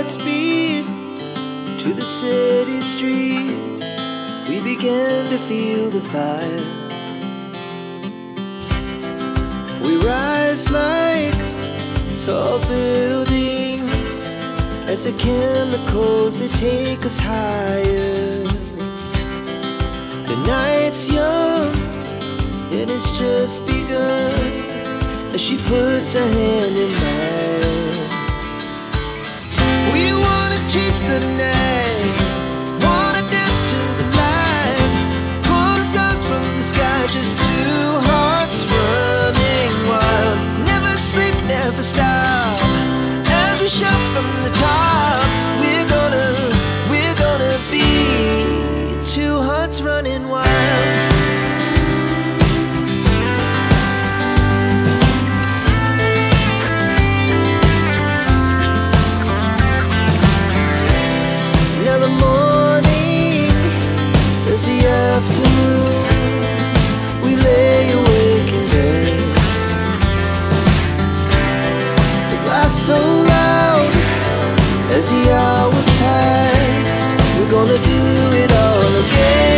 at speed to the city streets. We began to feel the fire. We rise like tall buildings as the chemicals, they take us higher. The night's young and it's just begun as she puts her hand in mine. We wanna chase the night, wanna dance to the light, pull the stars from the sky, just two hearts running wild. Never sleep, never stop, as we shout from the top. We're gonna be two hearts running wild. Afternoon, we lay awake in bed. The laugh so loud as the hours pass. We're gonna do it all again.